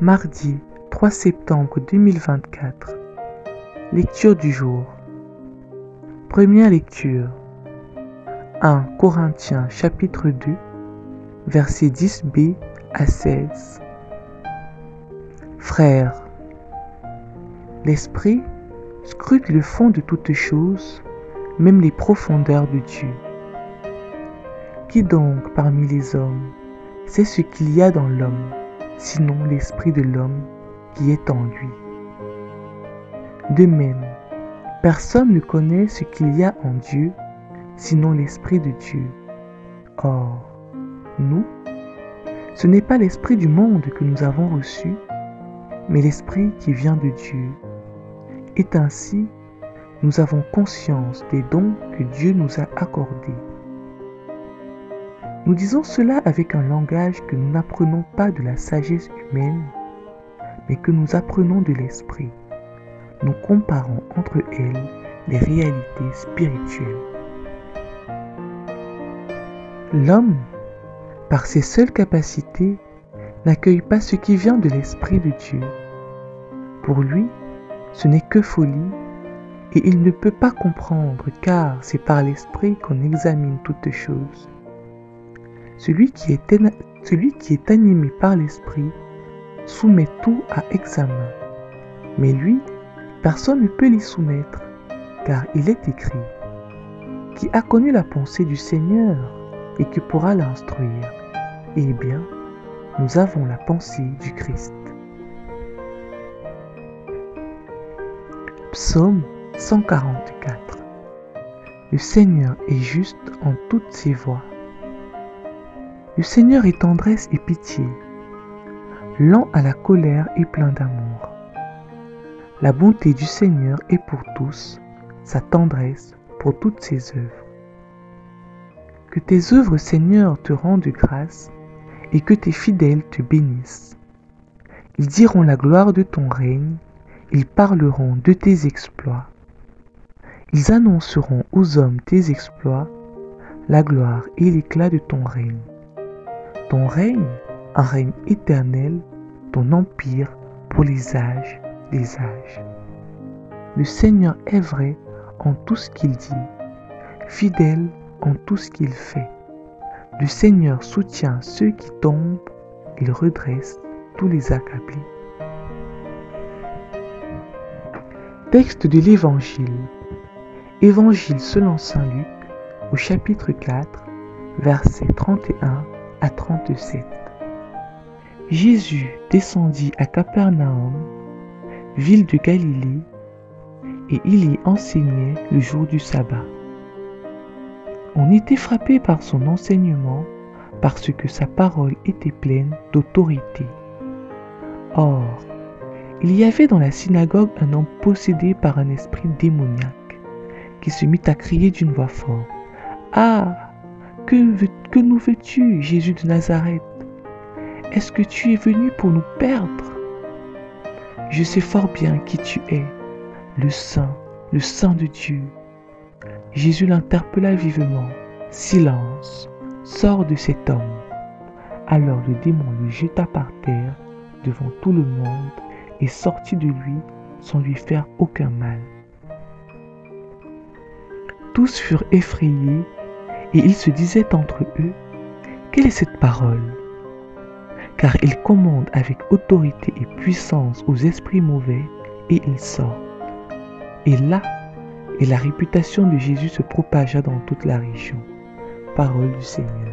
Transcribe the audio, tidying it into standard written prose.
Mardi 3 septembre 2024. Lecture du jour. Première lecture. 1 Corinthiens chapitre 2, versets 10b à 16. Frères, l'Esprit scrute le fond de toutes choses, même les profondeurs de Dieu. Qui donc parmi les hommes sait ce qu'il y a dans l'homme, sinon l'esprit de l'homme qui est en lui? De même, personne ne connaît ce qu'il y a en Dieu, sinon l'Esprit de Dieu. Or, nous, ce n'est pas l'esprit du monde que nous avons reçu, mais l'Esprit qui vient de Dieu. Et ainsi, nous avons conscience des dons que Dieu nous a accordés. Nous disons cela avec un langage que nous n'apprenons pas de la sagesse humaine, mais que nous apprenons de l'Esprit. Nous comparons entre elles les réalités spirituelles. L'homme, par ses seules capacités, n'accueille pas ce qui vient de l'Esprit de Dieu. Pour lui, ce n'est que folie, et il ne peut pas comprendre, car c'est par l'Esprit qu'on examine toutes choses. Celui qui est animé par l'Esprit soumet tout à examen, mais lui, personne ne peut l'y soumettre, car il est écrit: qui a connu la pensée du Seigneur et qui pourra l'instruire? Eh bien, nous avons la pensée du Christ. Psaume 144. Le Seigneur est juste en toutes ses voies. Le Seigneur est tendresse et pitié, lent à la colère et plein d'amour. La bonté du Seigneur est pour tous, sa tendresse pour toutes ses œuvres. Que tes œuvres, Seigneur, te rendent grâce et que tes fidèles te bénissent. Ils diront la gloire de ton règne, ils parleront de tes exploits. Ils annonceront aux hommes tes exploits, la gloire et l'éclat de ton règne. Ton règne, un règne éternel, ton empire pour les âges des âges. Le Seigneur est vrai en tout ce qu'il dit, fidèle en tout ce qu'il fait. Le Seigneur soutient ceux qui tombent, il redresse tous les accablés. Texte de l'Évangile. Évangile selon saint Luc, au chapitre 4, versets 31 à 37. Jésus descendit à Capernaum, ville de Galilée, et il y enseignait le jour du sabbat. On était frappé par son enseignement, parce que sa parole était pleine d'autorité. Or, il y avait dans la synagogue un homme possédé par un esprit démoniaque, qui se mit à crier d'une voix forte: « Ah, que nous veux-tu, Jésus de Nazareth? Est-ce que tu es venu pour nous perdre? Je sais fort bien qui tu es, le Saint de Dieu. » Jésus l'interpella vivement. « Silence, sors de cet homme. » Alors le démon le jeta par terre devant tout le monde et sortit de lui sans lui faire aucun mal. Tous furent effrayés et ils se disaient entre eux: « Quelle est cette parole ? Car il commande avec autorité et puissance aux esprits mauvais et ils sortent. » Et là, la réputation de Jésus se propagea dans toute la région. Parole du Seigneur.